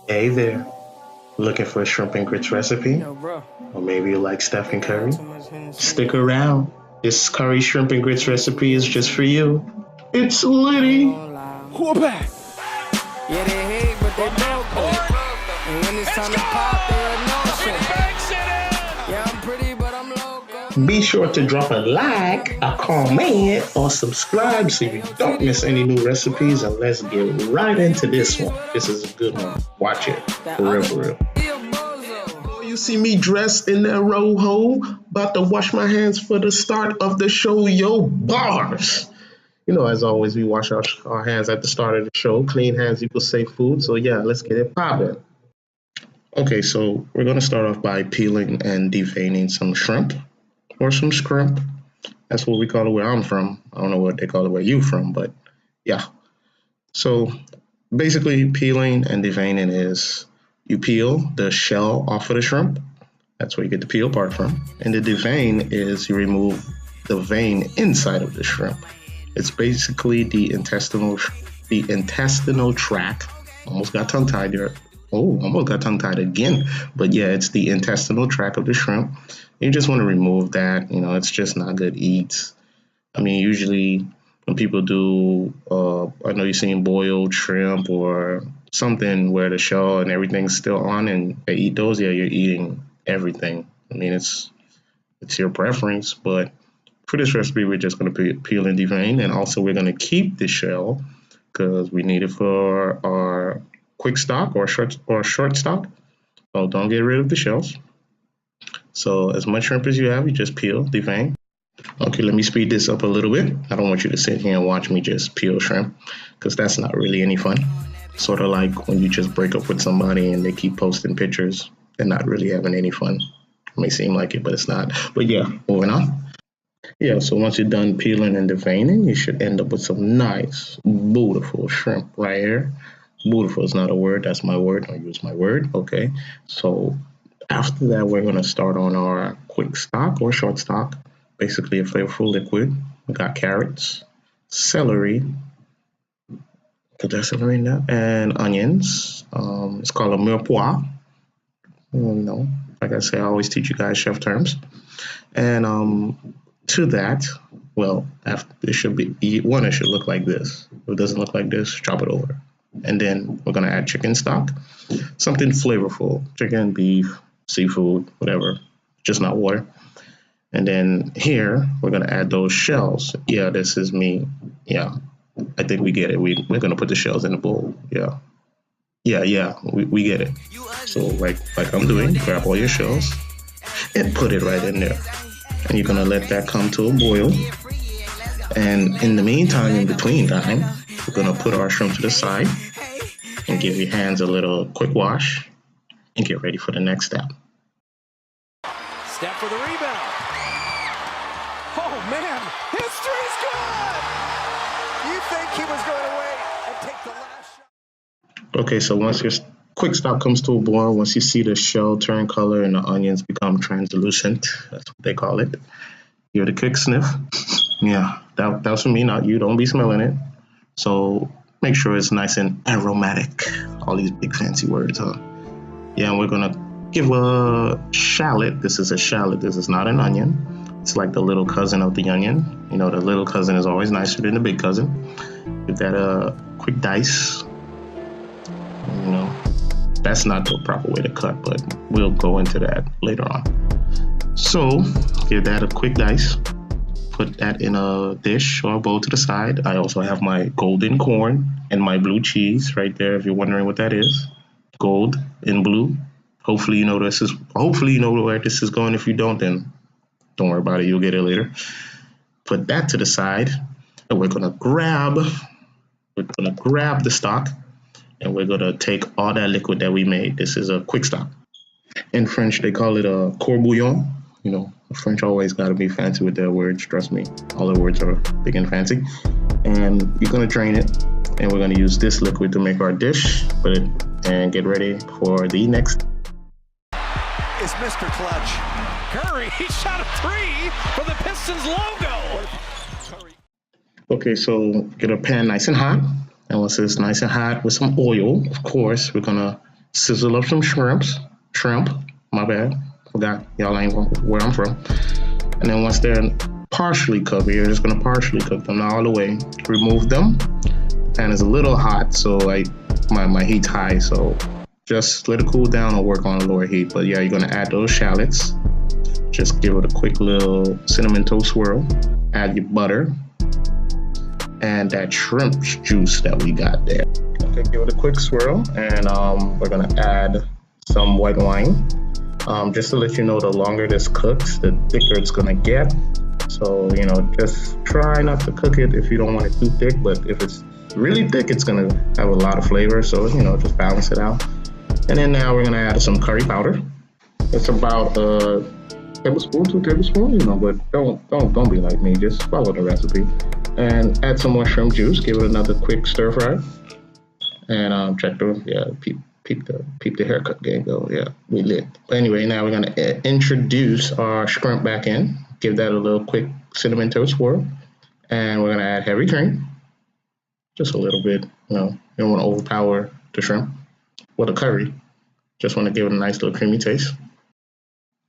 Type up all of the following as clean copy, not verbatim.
Hey there, looking for a shrimp and grits recipe? Yo, bro. Or maybe you like Stephen Curry? Too much Hennessy. Stick around. This curry shrimp and grits recipe is just for you. It's I ain't Liddy. gonna lie. Who back? Yeah, they hate, but they broke it. And when it's time to pop, they're emotion. Yeah, I'm pretty, but I'm local. Be sure to drop a like, a comment, or subscribe so you don't miss any new recipes. And let's get right into this one. This is a good one. Watch it. For real, for real. You see me dressed in that rojo, about to wash my hands for the start of the show, yo, bars. You know, as always, we wash our hands at the start of the show. Clean hands equals safe food. So yeah, let's get it poppin'. Okay, so we're gonna start off by peeling and deveining some shrimp or some scrimp. That's what we call it where I'm from. I don't know what they call it where you from, but yeah. So basically, peeling and deveining is you peel the shell off of the shrimp. That's where you get the peel part from. And the devein is you remove the vein inside of the shrimp. It's basically the intestinal tract. Almost got tongue tied there. Oh, almost got tongue tied again. But yeah, it's the intestinal tract of the shrimp. You just want to remove that. You know, it's just not good eats. I mean, usually when people do, I know you've seen boiled shrimp or something where the shell and everything's still on and they eat those. Yeah, you're eating everything. I mean, it's your preference, but for this recipe, we're just going to peel and devein, and also we're going to keep the shell because we need it for our quick stock or short stock. So don't get rid of the shells. So as much shrimp as you have, you just peel, devein. Okay, let me speed this up a little bit. I don't want you to sit here and watch me just peel shrimp because that's not really any fun. Sort of like when you just break up with somebody and they keep posting pictures. They're not really having any fun. It may seem like it, but it's not. But yeah, moving on. Yeah, so once you're done peeling and deveining, you should end up with some nice, beautiful shrimp right here. Beautiful is not a word, that's my word. I'll use my word. Okay, so after that, we're going to start on our quick stock or short stock, basically a flavorful liquid. We got carrots, celery, put that celery in there, and onions. It's called a mirepoix. No, like I say, I always teach you guys chef terms. And to that, well, it should look like this. If it doesn't look like this, chop it over. And then we're gonna add chicken stock, something flavorful, chicken, beef, seafood, whatever, just not water. And then here, we're gonna add those shells. Yeah, this is me. Yeah, I think we get it. We're gonna put the shells in the bowl. Yeah, we get it. So like I'm doing, grab all your shells and put it right in there. And you're gonna let that come to a boil. And in the meantime, in between time, we're gonna put our shrimp to the side and give your hands a little quick wash and get ready for the next step. Step for the rebound. Oh man, history's good! You think he was going to wait and take the last shot? Okay, so once your quick stop comes to a boil, once you see the shell turn color and the onions become translucent, that's what they call it. Give it a quick sniff. Yeah, that's for me, not you. Don't be smelling it. So make sure it's nice and aromatic. All these big fancy words, huh? Yeah, and we're gonna give a shallot. This is a shallot. This is not an onion. It's like the little cousin of the onion. You know, the little cousin is always nicer than the big cousin. Give that a quick dice. You know, that's not the proper way to cut, but we'll go into that later on. So give that a quick dice. Put that in a dish or a bowl to the side. I also have my golden corn and my blue cheese right there. If you're wondering what that is, gold and blue. Hopefully you know where this is going. If you don't, then don't worry about it. You'll get it later. Put that to the side, and we're gonna grab the stock, and we're gonna take all that liquid that we made. This is a quick stock. In French, they call it a courbouillon. You know, French always got to be fancy with their words. Trust me, all their words are big and fancy. And you're gonna drain it, and we're gonna use this liquid to make our dish. Put it and get ready for the next. Is Mr. Clutch. Curry, he shot a three for the Pistons logo. Okay, so get a pan nice and hot. And once it's nice and hot with some oil, of course, we're gonna sizzle up some shrimp, my bad, forgot, y'all ain't where I'm from. And then once they're partially cooked, you're just gonna partially cook them, not all the way. Remove them. The pan is a little hot, so my heat's high, so just let it cool down or work on a lower heat. But yeah, you're gonna add those shallots. Just give it a quick little cinnamon toast swirl. Add your butter and that shrimp juice that we got there. Okay, give it a quick swirl, and we're gonna add some white wine. Just to let you know, the longer this cooks, the thicker it's gonna get. So, you know, just try not to cook it if you don't want it too thick, but if it's really thick, it's gonna have a lot of flavor. So, you know, just balance it out. And then now we're gonna add some curry powder. It's about a tablespoon, 2 tablespoons, you know, but don't be like me, just follow the recipe. And add some more shrimp juice, give it another quick stir fry. And check the, peep the haircut game though. Yeah, we lit. But anyway, now we're gonna introduce our shrimp back in. Give that a little quick cinnamon toast swirl, and we're gonna add heavy cream, just a little bit. You know, you don't want to overpower the shrimp with a curry. Just want to give it a nice little creamy taste.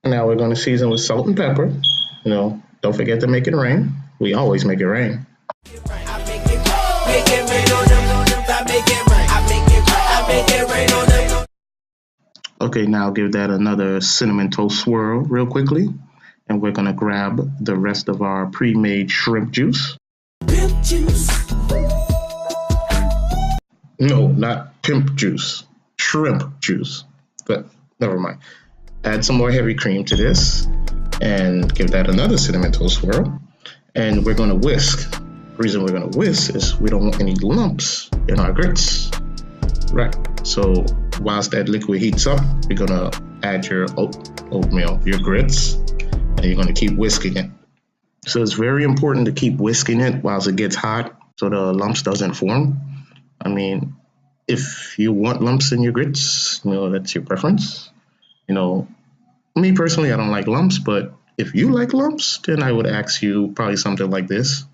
And now we're gonna season with salt and pepper. You know, don't forget to make it rain. We always make it rain. Okay, now give that another cinnamon toast swirl real quickly. And we're gonna grab the rest of our pre-made shrimp juice. Pimp juice. No, not pimp juice, shrimp juice. But never mind. Add some more heavy cream to this and give that another cinnamon toast swirl. And we're gonna whisk. The reason we're gonna whisk is we don't want any lumps in our grits. Right, so whilst that liquid heats up, you're gonna add your oatmeal, your grits, and you're gonna keep whisking it. So it's very important to keep whisking it whilst it gets hot so the lumps doesn't form. I mean, if you want lumps in your grits, you know, that's your preference. You know, me personally, I don't like lumps, but if you like lumps, then I would ask you probably something like this.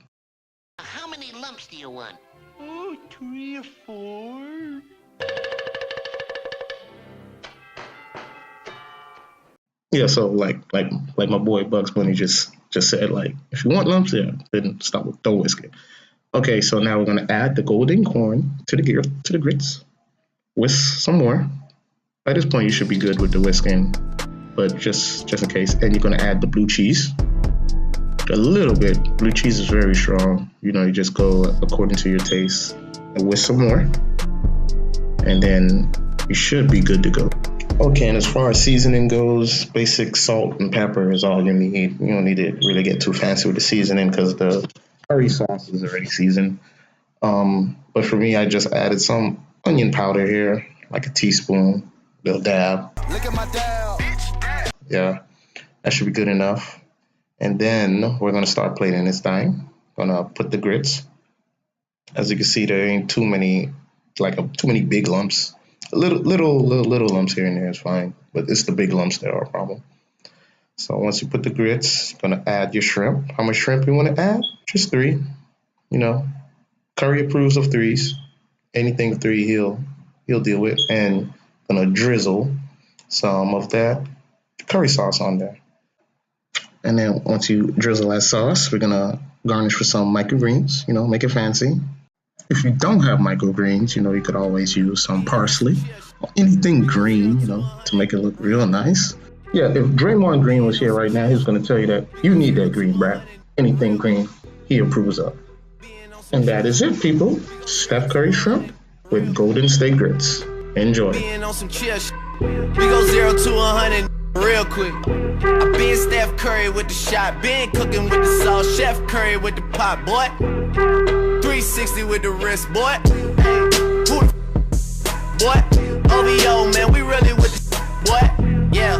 How many lumps do you want? Oh, 3 or 4. Yeah, so like my boy Bugs Bunny just said, like, if you want lumps, yeah, then don't whisk it. Okay, so now we're gonna add the golden corn to the grits. Whisk some more. By this point, you should be good with the whisking, but just in case. And you're gonna add the blue cheese. A little bit. Blue cheese is very strong. You know, you just go according to your taste. And whisk some more. And then you should be good to go. Okay, and as far as seasoning goes, basic salt and pepper is all you need. You don't need to really get too fancy with the seasoning because the curry sauce is already seasoned. But for me, I just added some onion powder here, like a teaspoon, little dab. Look at my dab. Yeah, that should be good enough. And then we're gonna start plating this thing. Gonna put the grits. As you can see, there ain't too many big lumps. Little lumps here and there is fine, but it's the big lumps that are a problem. So once you put the grits, you're gonna add your shrimp. How much shrimp you want to add? Just 3. You know, curry approves of 3s. Anything 3, he'll deal with. And gonna drizzle some of that curry sauce on there. And then once you drizzle that sauce, we're gonna garnish with some microgreens. You know, make it fancy. If you don't have microgreens, you know, you could always use some parsley or anything green, you know, to make it look real nice. Yeah, if Draymond Green was here right now, he's going to tell you that you need that green, bruh. Anything green, he approves of. And that is it, people. Steph Curry shrimp with golden steak grits. Enjoy. We go 0 to 100 real quick. I been Steph Curry with the shot, been cooking with the sauce, Chef Curry with the pot, boy. 360 with the wrist, boy. Boy, OVO, man, we really with the boy. Yeah,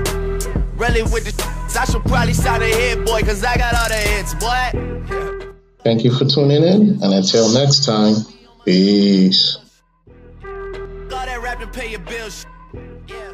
really with the I should probably start a hit, boy, cause I got all the hits, boy. Thank you for tuning in, and until next time, peace. All that rap to pay your bills, yeah.